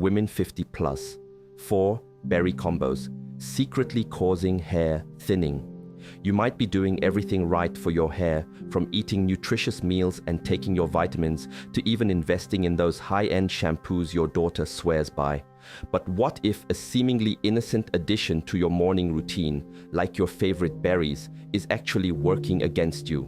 women 50 plus. 4. Berry combos, secretly causing hair thinning. You might be doing everything right for your hair, from eating nutritious meals and taking your vitamins to even investing in those high-end shampoos your daughter swears by. But what if a seemingly innocent addition to your morning routine, like your favorite berries, is actually working against you?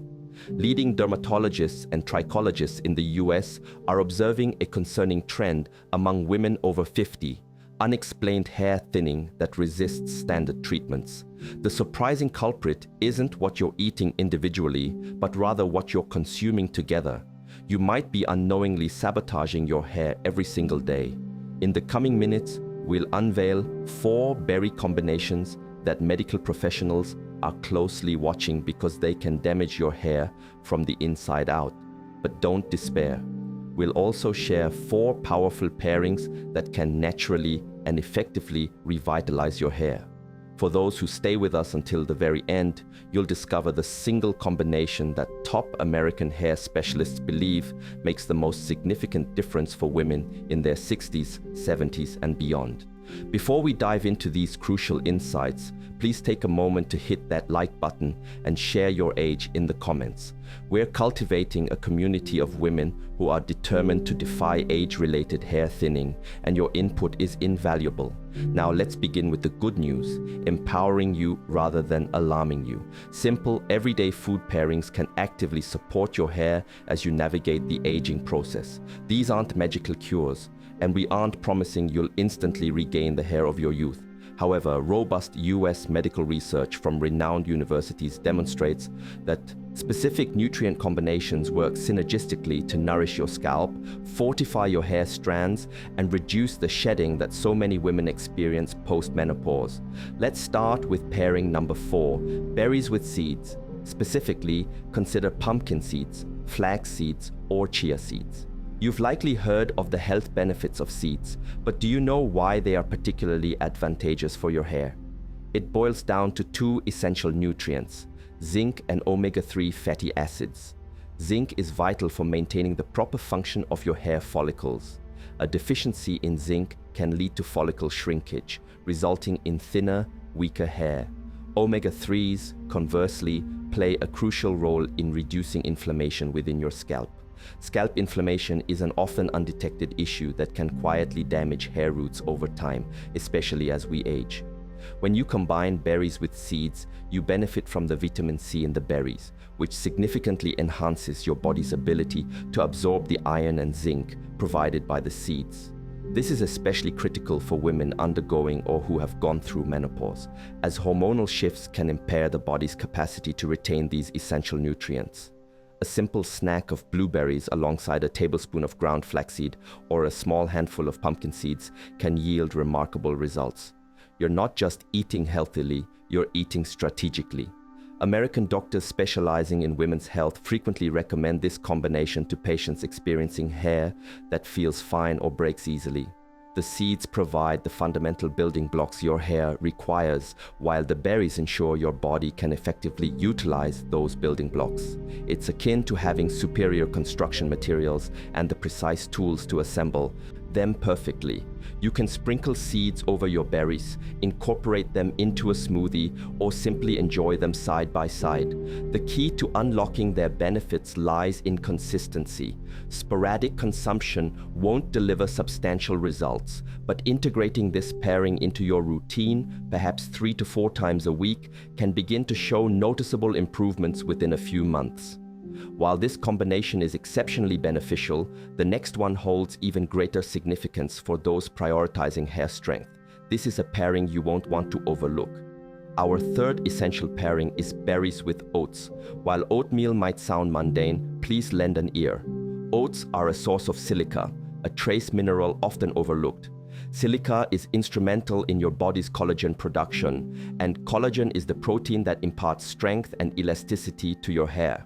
Leading dermatologists and trichologists in the US are observing a concerning trend among women over 50. Unexplained hair thinning that resists standard treatments. The surprising culprit isn't what you're eating individually, but rather what you're consuming together. You might be unknowingly sabotaging your hair every single day. In the coming minutes, we'll unveil 4 berry combinations that medical professionals are closely watching because they can damage your hair from the inside out. But don't despair. We'll also share 4 powerful pairings that can naturally and effectively revitalize your hair. For those who stay with us until the very end, you'll discover the single combination that top American hair specialists believe makes the most significant difference for women in their 60s, 70s, and beyond. Before we dive into these crucial insights, please take a moment to hit that like button and share your age in the comments. We're cultivating a community of women who are determined to defy age-related hair thinning, and your input is invaluable. Now let's begin with the good news, empowering you rather than alarming you. Simple, everyday food pairings can actively support your hair as you navigate the aging process. These aren't magical cures, and we aren't promising you'll instantly regain the hair of your youth. However, robust US medical research from renowned universities demonstrates that specific nutrient combinations work synergistically to nourish your scalp, fortify your hair strands, and reduce the shedding that so many women experience post-menopause. Let's start with pairing number 4, berries with seeds. Specifically, consider pumpkin seeds, flax seeds, or chia seeds. You've likely heard of the health benefits of seeds, but do you know why they are particularly advantageous for your hair? It boils down to 2 essential nutrients, zinc and omega-3 fatty acids. Zinc is vital for maintaining the proper function of your hair follicles. A deficiency in zinc can lead to follicle shrinkage, resulting in thinner, weaker hair. Omega-3s, conversely, play a crucial role in reducing inflammation within your scalp. Scalp inflammation is an often undetected issue that can quietly damage hair roots over time, especially as we age. When you combine berries with seeds, you benefit from the vitamin C in the berries, which significantly enhances your body's ability to absorb the iron and zinc provided by the seeds. This is especially critical for women undergoing or who have gone through menopause, as hormonal shifts can impair the body's capacity to retain these essential nutrients. A simple snack of blueberries alongside a tablespoon of ground flaxseed or a small handful of pumpkin seeds can yield remarkable results. You're not just eating healthily, you're eating strategically. American doctors specializing in women's health frequently recommend this combination to patients experiencing hair that feels fine or breaks easily. The seeds provide the fundamental building blocks your hair requires, while the berries ensure your body can effectively utilize those building blocks. It's akin to having superior construction materials and the precise tools to assemble them perfectly. You can sprinkle seeds over your berries, incorporate them into a smoothie, or simply enjoy them side by side. The key to unlocking their benefits lies in consistency. Sporadic consumption won't deliver substantial results, but integrating this pairing into your routine, perhaps 3 to 4 times a week, can begin to show noticeable improvements within a few months. While this combination is exceptionally beneficial, the next one holds even greater significance for those prioritizing hair strength. This is a pairing you won't want to overlook. Our third essential pairing is berries with oats. While oatmeal might sound mundane, please lend an ear. Oats are a source of silica, a trace mineral often overlooked. Silica is instrumental in your body's collagen production, and collagen is the protein that imparts strength and elasticity to your hair.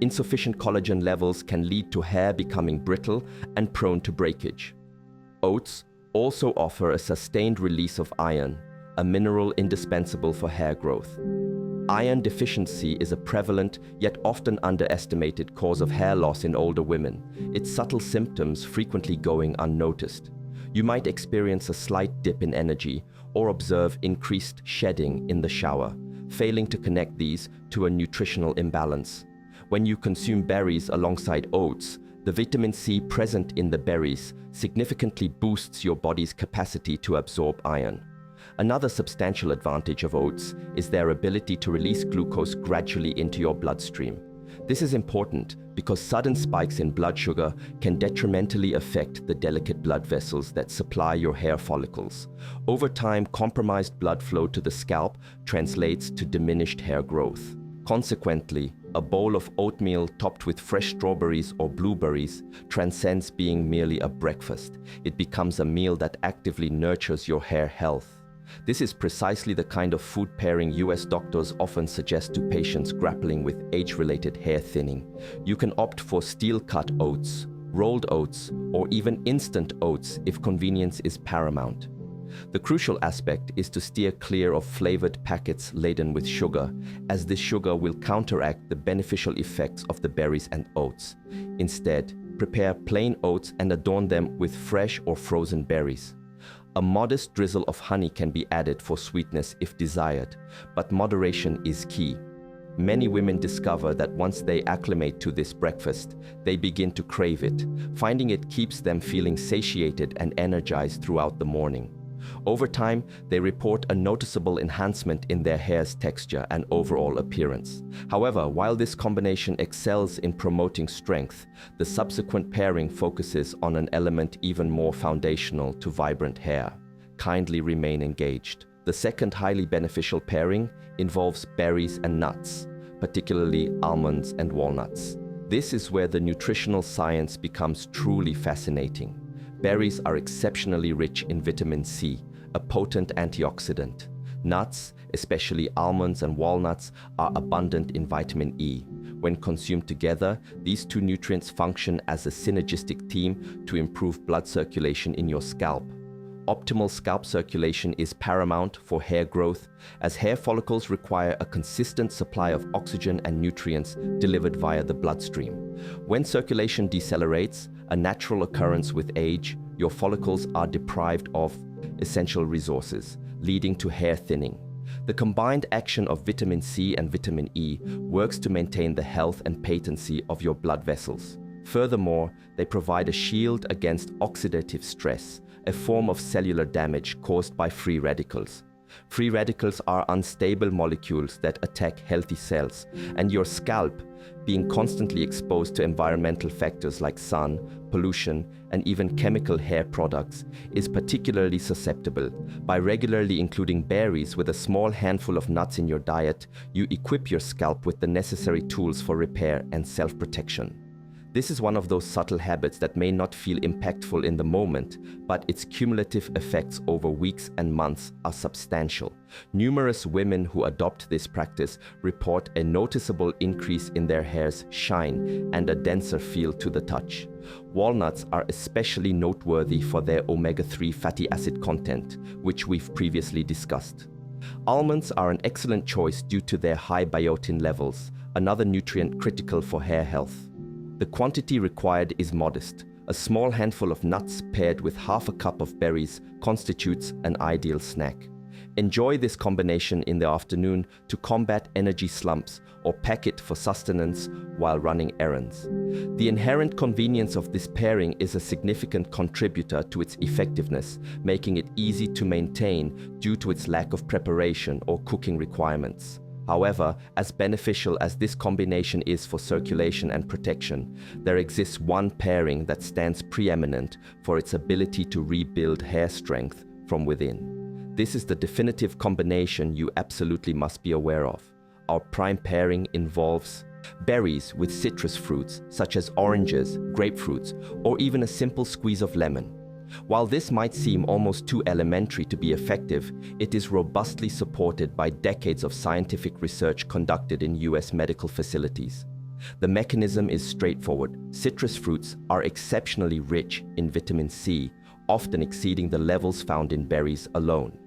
Insufficient collagen levels can lead to hair becoming brittle and prone to breakage. Oats also offer a sustained release of iron, a mineral indispensable for hair growth. Iron deficiency is a prevalent yet often underestimated cause of hair loss in older women, its subtle symptoms frequently going unnoticed. You might experience a slight dip in energy or observe increased shedding in the shower, failing to connect these to a nutritional imbalance. When you consume berries alongside oats, the vitamin C present in the berries significantly boosts your body's capacity to absorb iron. Another substantial advantage of oats is their ability to release glucose gradually into your bloodstream. This is important because sudden spikes in blood sugar can detrimentally affect the delicate blood vessels that supply your hair follicles. Over time, compromised blood flow to the scalp translates to diminished hair growth. Consequently, a bowl of oatmeal topped with fresh strawberries or blueberries transcends being merely a breakfast. It becomes a meal that actively nurtures your hair health. This is precisely the kind of food pairing US doctors often suggest to patients grappling with age-related hair thinning. You can opt for steel-cut oats, rolled oats, or even instant oats if convenience is paramount. The crucial aspect is to steer clear of flavored packets laden with sugar, as this sugar will counteract the beneficial effects of the berries and oats. Instead, prepare plain oats and adorn them with fresh or frozen berries. A modest drizzle of honey can be added for sweetness if desired, but moderation is key. Many women discover that once they acclimate to this breakfast, they begin to crave it, finding it keeps them feeling satiated and energized throughout the morning. Over time, they report a noticeable enhancement in their hair's texture and overall appearance. However, while this combination excels in promoting strength, the subsequent pairing focuses on an element even more foundational to vibrant hair. Kindly remain engaged. The second highly beneficial pairing involves berries and nuts, particularly almonds and walnuts. This is where the nutritional science becomes truly fascinating. Berries are exceptionally rich in vitamin C, a potent antioxidant. Nuts, especially almonds and walnuts, are abundant in vitamin E. When consumed together, these two nutrients function as a synergistic team to improve blood circulation in your scalp. Optimal scalp circulation is paramount for hair growth, as hair follicles require a consistent supply of oxygen and nutrients delivered via the bloodstream. When circulation decelerates, a natural occurrence with age, your follicles are deprived of essential resources, leading to hair thinning. The combined action of vitamin C and vitamin E works to maintain the health and patency of your blood vessels. Furthermore, they provide a shield against oxidative stress, a form of cellular damage caused by free radicals. Free radicals are unstable molecules that attack healthy cells, and your scalp, being constantly exposed to environmental factors like sun, pollution, and even chemical hair products, is particularly susceptible. By regularly including berries with a small handful of nuts in your diet, you equip your scalp with the necessary tools for repair and self-protection. This is one of those subtle habits that may not feel impactful in the moment, but its cumulative effects over weeks and months are substantial. Numerous women who adopt this practice report a noticeable increase in their hair's shine and a denser feel to the touch. Walnuts are especially noteworthy for their omega-3 fatty acid content, which we've previously discussed. Almonds are an excellent choice due to their high biotin levels, another nutrient critical for hair health. The quantity required is modest. A small handful of nuts paired with half a cup of berries constitutes an ideal snack. Enjoy this combination in the afternoon to combat energy slumps or pack it for sustenance while running errands. The inherent convenience of this pairing is a significant contributor to its effectiveness, making it easy to maintain due to its lack of preparation or cooking requirements. However, as beneficial as this combination is for circulation and protection, there exists one pairing that stands preeminent for its ability to rebuild hair strength from within. This is the definitive combination you absolutely must be aware of. Our prime pairing involves berries with citrus fruits such as oranges, grapefruits, or even a simple squeeze of lemon. While this might seem almost too elementary to be effective, it is robustly supported by decades of scientific research conducted in US medical facilities. The mechanism is straightforward. Citrus fruits are exceptionally rich in vitamin C, often exceeding the levels found in berries alone.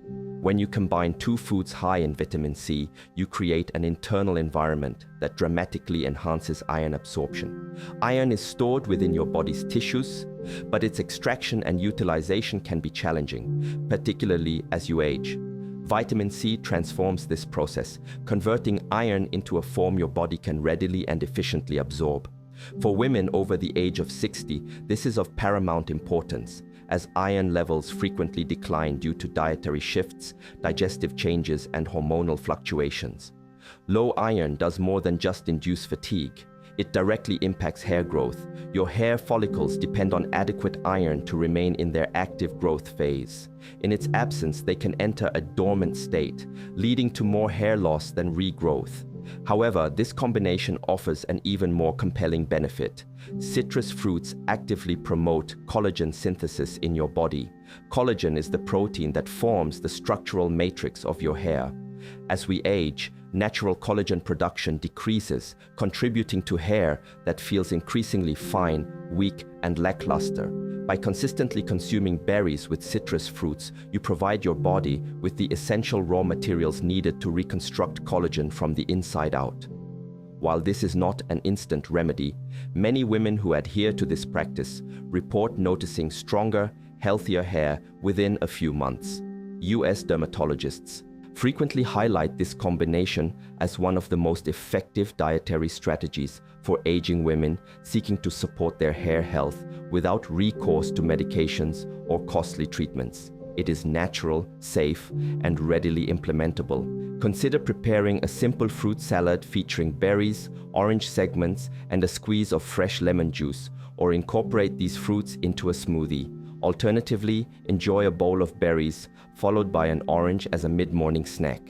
When you combine two foods high in vitamin C, you create an internal environment that dramatically enhances iron absorption. Iron is stored within your body's tissues, but its extraction and utilization can be challenging, particularly as you age. Vitamin C transforms this process, converting iron into a form your body can readily and efficiently absorb. For women over the age of 60, this is of paramount importance, as iron levels frequently decline due to dietary shifts, digestive changes, and hormonal fluctuations. Low iron does more than just induce fatigue. It directly impacts hair growth. Your hair follicles depend on adequate iron to remain in their active growth phase. In its absence, they can enter a dormant state, leading to more hair loss than regrowth. However, this combination offers an even more compelling benefit. Citrus fruits actively promote collagen synthesis in your body. Collagen is the protein that forms the structural matrix of your hair. As we age, natural collagen production decreases, contributing to hair that feels increasingly fine, weak, and lackluster. By consistently consuming berries with citrus fruits, you provide your body with the essential raw materials needed to reconstruct collagen from the inside out. While this is not an instant remedy, many women who adhere to this practice report noticing stronger, healthier hair within a few months. US dermatologists frequently highlight this combination as one of the most effective dietary strategies for aging women seeking to support their hair health without recourse to medications or costly treatments. It is natural, safe, and readily implementable. Consider preparing a simple fruit salad featuring berries, orange segments, and a squeeze of fresh lemon juice, or incorporate these fruits into a smoothie. Alternatively, enjoy a bowl of berries, followed by an orange as a mid-morning snack.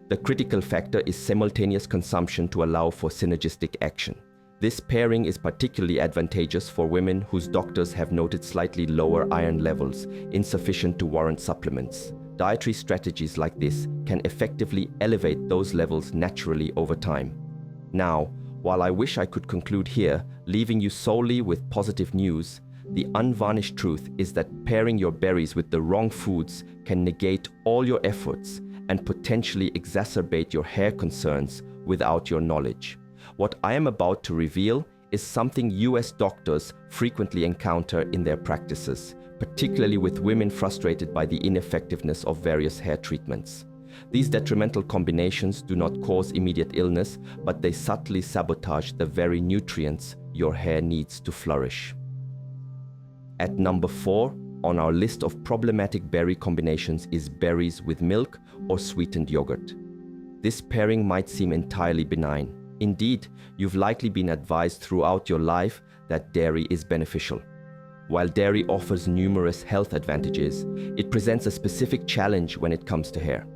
The critical factor is simultaneous consumption to allow for synergistic action. This pairing is particularly advantageous for women whose doctors have noted slightly lower iron levels, insufficient to warrant supplements. Dietary strategies like this can effectively elevate those levels naturally over time. Now, while I wish I could conclude here, leaving you solely with positive news, the unvarnished truth is that pairing your berries with the wrong foods can negate all your efforts and potentially exacerbate your hair concerns without your knowledge. What I am about to reveal is something US doctors frequently encounter in their practices, particularly with women frustrated by the ineffectiveness of various hair treatments. These detrimental combinations do not cause immediate illness, but they subtly sabotage the very nutrients your hair needs to flourish. At number 4 on our list of problematic berry combinations is berries with milk or sweetened yogurt. This pairing might seem entirely benign. Indeed, you've likely been advised throughout your life that dairy is beneficial. While dairy offers numerous health advantages, it presents a specific challenge when it comes to hair.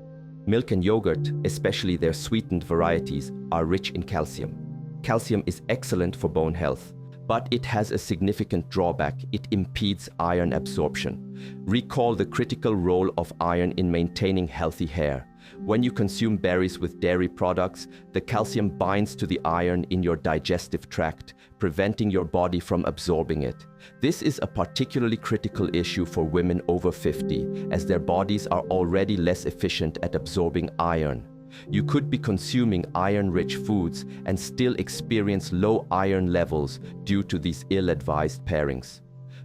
Milk and yogurt, especially their sweetened varieties, are rich in calcium. Calcium is excellent for bone health, but it has a significant drawback: it impedes iron absorption. Recall the critical role of iron in maintaining healthy hair. When you consume berries with dairy products, the calcium binds to the iron in your digestive tract, preventing your body from absorbing it. This is a particularly critical issue for women over 50, as their bodies are already less efficient at absorbing iron. You could be consuming iron-rich foods and still experience low iron levels due to these ill-advised pairings.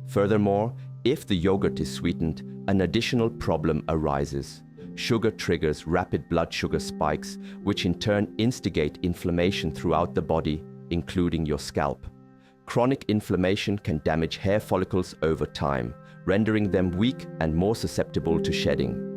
Furthermore, if the yogurt is sweetened, an additional problem arises. Sugar triggers rapid blood sugar spikes, which in turn instigate inflammation throughout the body, including your scalp. Chronic inflammation can damage hair follicles over time, rendering them weak and more susceptible to shedding.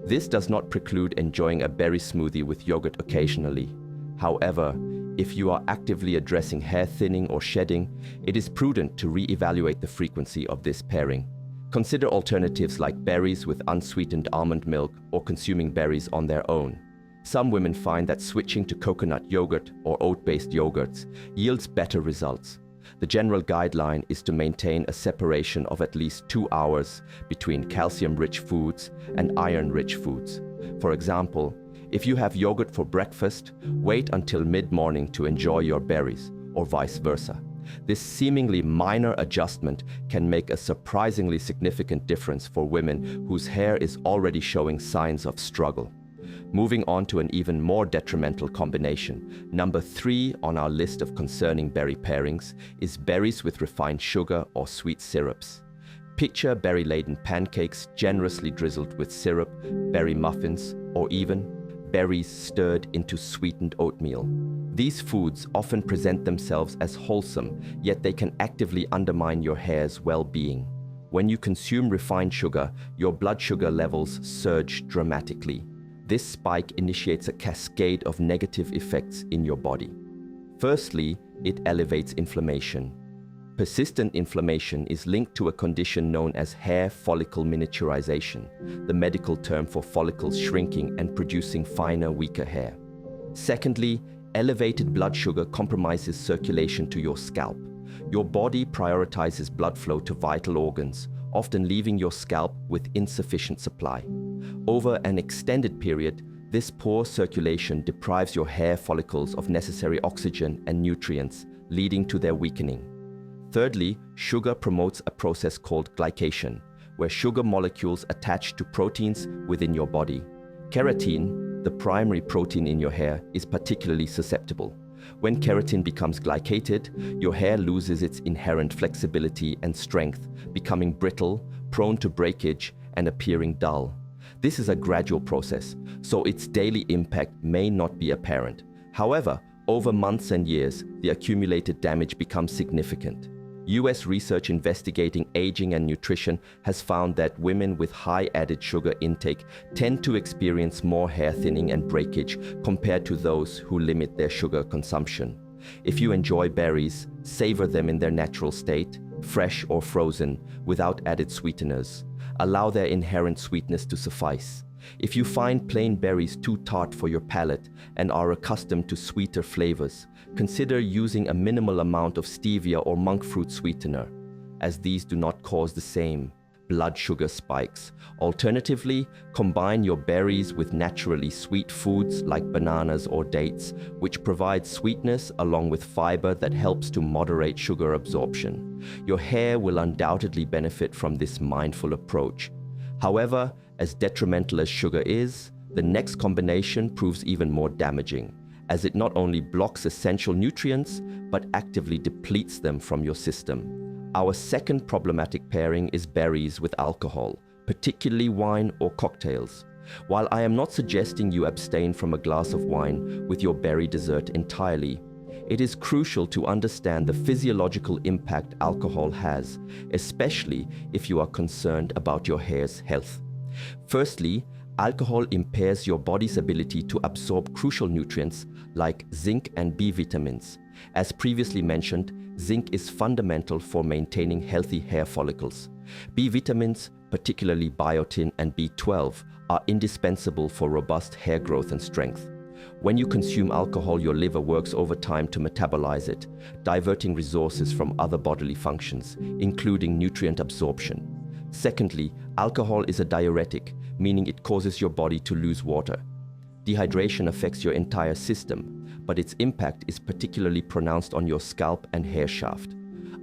This does not preclude enjoying a berry smoothie with yogurt occasionally. However, if you are actively addressing hair thinning or shedding, it is prudent to re-evaluate the frequency of this pairing. Consider alternatives like berries with unsweetened almond milk or consuming berries on their own. Some women find that switching to coconut yogurt or oat-based yogurts yields better results. The general guideline is to maintain a separation of at least 2 hours between calcium-rich foods and iron-rich foods. For example, if you have yogurt for breakfast, wait until mid-morning to enjoy your berries, or vice versa. This seemingly minor adjustment can make a surprisingly significant difference for women whose hair is already showing signs of struggle. Moving on to an even more detrimental combination, number 3 on our list of concerning berry pairings is berries with refined sugar or sweet syrups. Picture berry-laden pancakes generously drizzled with syrup, berry muffins, or even berries stirred into sweetened oatmeal. These foods often present themselves as wholesome, yet they can actively undermine your hair's well-being. When you consume refined sugar, your blood sugar levels surge dramatically. This spike initiates a cascade of negative effects in your body. Firstly, it elevates inflammation. Persistent inflammation is linked to a condition known as hair follicle miniaturization, the medical term for follicles shrinking and producing finer, weaker hair. Secondly, elevated blood sugar compromises circulation to your scalp. Your body prioritizes blood flow to vital organs, often leaving your scalp with insufficient supply. Over an extended period, this poor circulation deprives your hair follicles of necessary oxygen and nutrients, leading to their weakening. Thirdly, sugar promotes a process called glycation, where sugar molecules attach to proteins within your body. Keratin, the primary protein in your hair, is particularly susceptible. When keratin becomes glycated, your hair loses its inherent flexibility and strength, becoming brittle, prone to breakage, and appearing dull. This is a gradual process, so its daily impact may not be apparent. However, over months and years, the accumulated damage becomes significant. US research investigating aging and nutrition has found that women with high added sugar intake tend to experience more hair thinning and breakage compared to those who limit their sugar consumption. If you enjoy berries, savor them in their natural state, fresh or frozen, without added sweeteners. Allow their inherent sweetness to suffice. If you find plain berries too tart for your palate and are accustomed to sweeter flavors, consider using a minimal amount of stevia or monk fruit sweetener, as these do not cause the same blood sugar spikes. Alternatively, combine your berries with naturally sweet foods like bananas or dates, which provide sweetness along with fiber that helps to moderate sugar absorption. Your hair will undoubtedly benefit from this mindful approach. However, as detrimental as sugar is, the next combination proves even more damaging, as it not only blocks essential nutrients, but actively depletes them from your system. Our second problematic pairing is berries with alcohol, particularly wine or cocktails. While I am not suggesting you abstain from a glass of wine with your berry dessert entirely, it is crucial to understand the physiological impact alcohol has, especially if you are concerned about your hair's health. Firstly, alcohol impairs your body's ability to absorb crucial nutrients like zinc and B vitamins. As previously mentioned, zinc is fundamental for maintaining healthy hair follicles. B vitamins, particularly biotin and B12, are indispensable for robust hair growth and strength. When you consume alcohol, your liver works overtime to metabolize it, diverting resources from other bodily functions, including nutrient absorption. Secondly, alcohol is a diuretic, meaning it causes your body to lose water. Dehydration affects your entire system, but its impact is particularly pronounced on your scalp and hair shaft.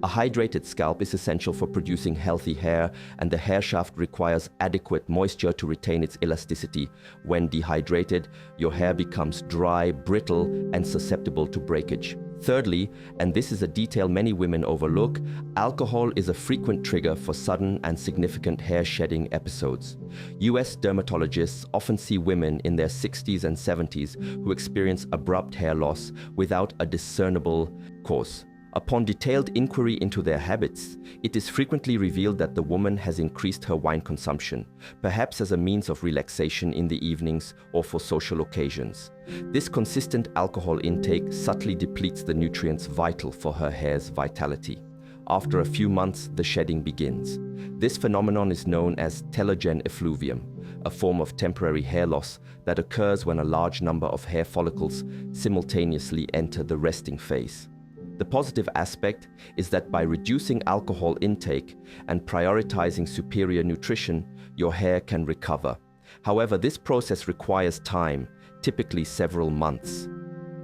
A hydrated scalp is essential for producing healthy hair, and the hair shaft requires adequate moisture to retain its elasticity. When dehydrated, your hair becomes dry, brittle, and susceptible to breakage. Thirdly, and this is a detail many women overlook, alcohol is a frequent trigger for sudden and significant hair shedding episodes. US dermatologists often see women in their 60s and 70s who experience abrupt hair loss without a discernible cause. Upon detailed inquiry into their habits, it is frequently revealed that the woman has increased her wine consumption, perhaps as a means of relaxation in the evenings or for social occasions. This consistent alcohol intake subtly depletes the nutrients vital for her hair's vitality. After a few months, the shedding begins. This phenomenon is known as telogen effluvium, a form of temporary hair loss that occurs when a large number of hair follicles simultaneously enter the resting phase. The positive aspect is that by reducing alcohol intake and prioritizing superior nutrition, your hair can recover. However, this process requires time, typically several months.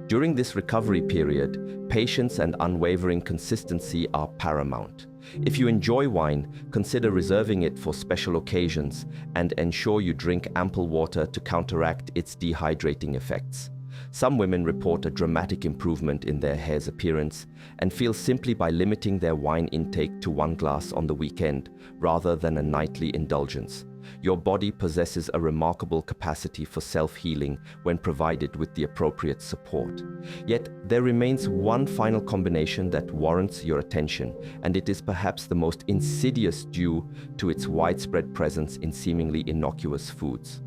During this recovery period, patience and unwavering consistency are paramount. If you enjoy wine, consider reserving it for special occasions and ensure you drink ample water to counteract its dehydrating effects. Some women report a dramatic improvement in their hair's appearance and feel simply by limiting their wine intake to 1 glass on the weekend rather than a nightly indulgence. Your body possesses a remarkable capacity for self-healing when provided with the appropriate support. Yet, there remains one final combination that warrants your attention, and it is perhaps the most insidious due to its widespread presence in seemingly innocuous foods.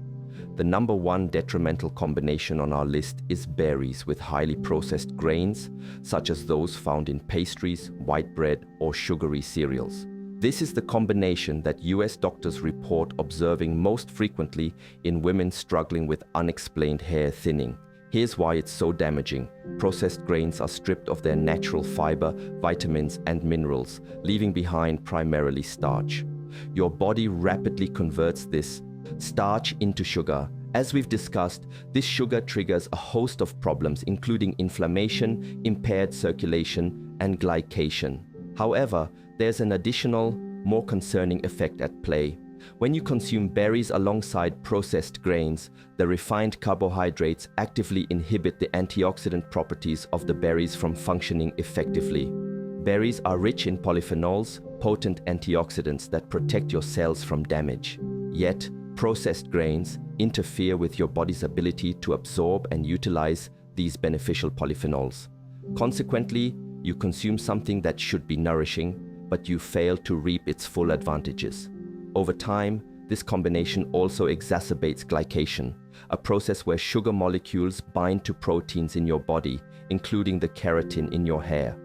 The number one detrimental combination on our list is berries with highly processed grains, such as those found in pastries, white bread, or sugary cereals. This is the combination that US doctors report observing most frequently in women struggling with unexplained hair thinning. Here's why it's so damaging. Processed grains are stripped of their natural fiber, vitamins, and minerals, leaving behind primarily starch. Your body rapidly converts this starch into sugar. As we've discussed, this sugar triggers a host of problems, including inflammation, impaired circulation, and glycation. However, there's an additional, more concerning effect at play. When you consume berries alongside processed grains, the refined carbohydrates actively inhibit the antioxidant properties of the berries from functioning effectively. Berries are rich in polyphenols, potent antioxidants that protect your cells from damage. Yet, processed grains interfere with your body's ability to absorb and utilize these beneficial polyphenols. Consequently, you consume something that should be nourishing, but you fail to reap its full advantages. Over time, this combination also exacerbates glycation, a process where sugar molecules bind to proteins in your body, including the keratin in your hair.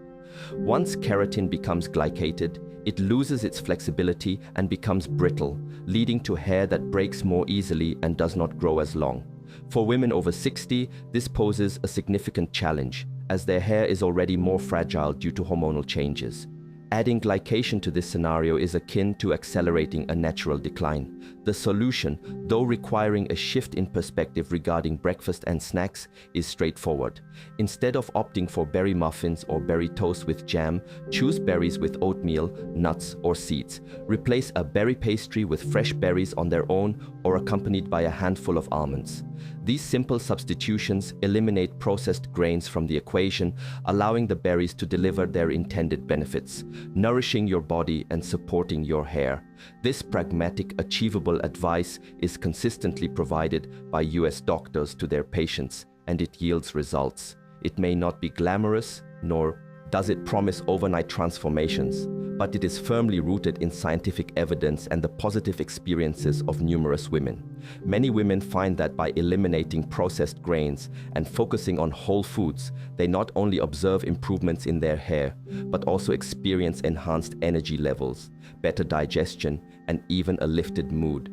Once keratin becomes glycated, it loses its flexibility and becomes brittle, leading to hair that breaks more easily and does not grow as long. For women over 60, this poses a significant challenge, as their hair is already more fragile due to hormonal changes. Adding glycation to this scenario is akin to accelerating a natural decline. The solution, though requiring a shift in perspective regarding breakfast and snacks, is straightforward. Instead of opting for berry muffins or berry toast with jam, choose berries with oatmeal, nuts, or seeds. Replace a berry pastry with fresh berries on their own or accompanied by a handful of almonds. These simple substitutions eliminate processed grains from the equation, allowing the berries to deliver their intended benefits, nourishing your body and supporting your hair. This pragmatic, achievable advice is consistently provided by US doctors to their patients, and it yields results. It may not be glamorous, nor does it promise overnight transformations, but it is firmly rooted in scientific evidence and the positive experiences of numerous women. Many women find that by eliminating processed grains and focusing on whole foods, they not only observe improvements in their hair, but also experience enhanced energy levels, better digestion, and even a lifted mood.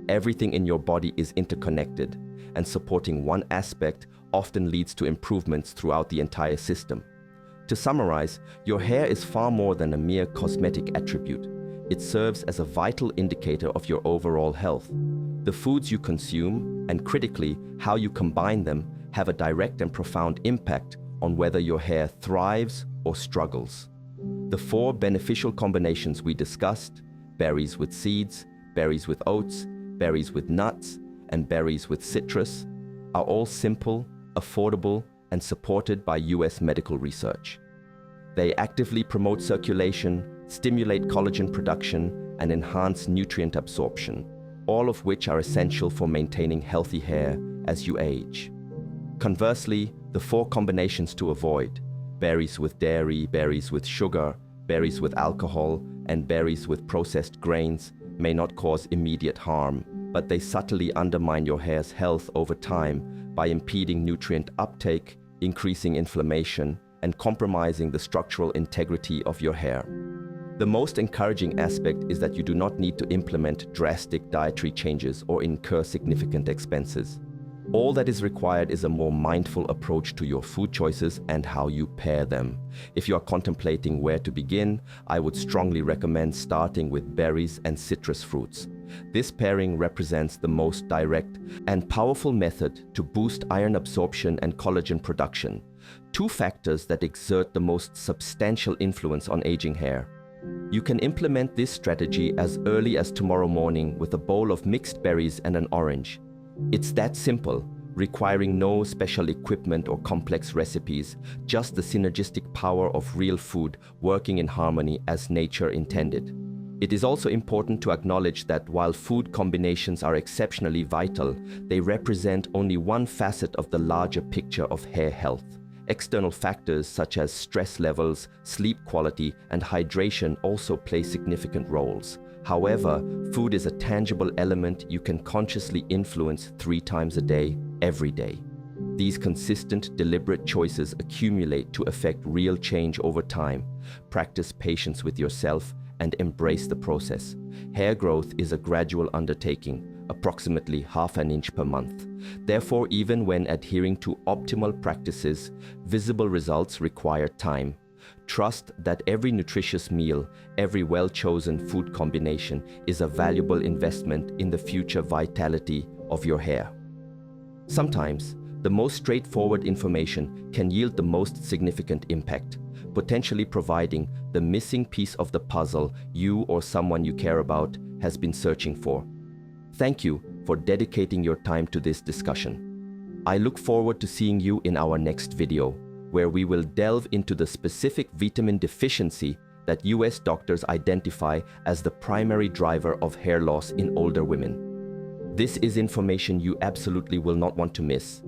Everything in your body is interconnected, and supporting one aspect often leads to improvements throughout the entire system. To summarize, your hair is far more than a mere cosmetic attribute. It serves as a vital indicator of your overall health. The foods you consume, and critically, how you combine them, have a direct and profound impact on whether your hair thrives or struggles. The 4 beneficial combinations we discussed, berries with seeds, berries with oats, berries with nuts, and berries with citrus, are all simple, affordable, and supported by US medical research. They actively promote circulation, stimulate collagen production, and enhance nutrient absorption, all of which are essential for maintaining healthy hair as you age. Conversely, the 4 combinations to avoid, berries with dairy, berries with sugar, berries with alcohol, and berries with processed grains, may not cause immediate harm, but they subtly undermine your hair's health over time by impeding nutrient uptake, increasing inflammation, and compromising the structural integrity of your hair. The most encouraging aspect is that you do not need to implement drastic dietary changes or incur significant expenses. All that is required is a more mindful approach to your food choices and how you pair them. If you are contemplating where to begin, I would strongly recommend starting with berries and citrus fruits. This pairing represents the most direct and powerful method to boost iron absorption and collagen production, two factors that exert the most substantial influence on aging hair. You can implement this strategy as early as tomorrow morning with a bowl of mixed berries and an orange. It's that simple, requiring no special equipment or complex recipes, just the synergistic power of real food working in harmony as nature intended. It is also important to acknowledge that while food combinations are exceptionally vital, they represent only one facet of the larger picture of hair health. External factors such as stress levels, sleep quality, and hydration also play significant roles. However, food is a tangible element you can consciously influence 3 times a day, every day. These consistent, deliberate choices accumulate to affect real change over time. Practice patience with yourself and embrace the process. Hair growth is a gradual undertaking, approximately half an inch per month. Therefore, even when adhering to optimal practices, visible results require time. Trust that every nutritious meal, every well-chosen food combination is a valuable investment in the future vitality of your hair. Sometimes, the most straightforward information can yield the most significant impact, potentially providing the missing piece of the puzzle you or someone you care about has been searching for. Thank you for dedicating your time to this discussion. I look forward to seeing you in our next video, where we will delve into the specific vitamin deficiency that US doctors identify as the primary driver of hair loss in older women. This is information you absolutely will not want to miss.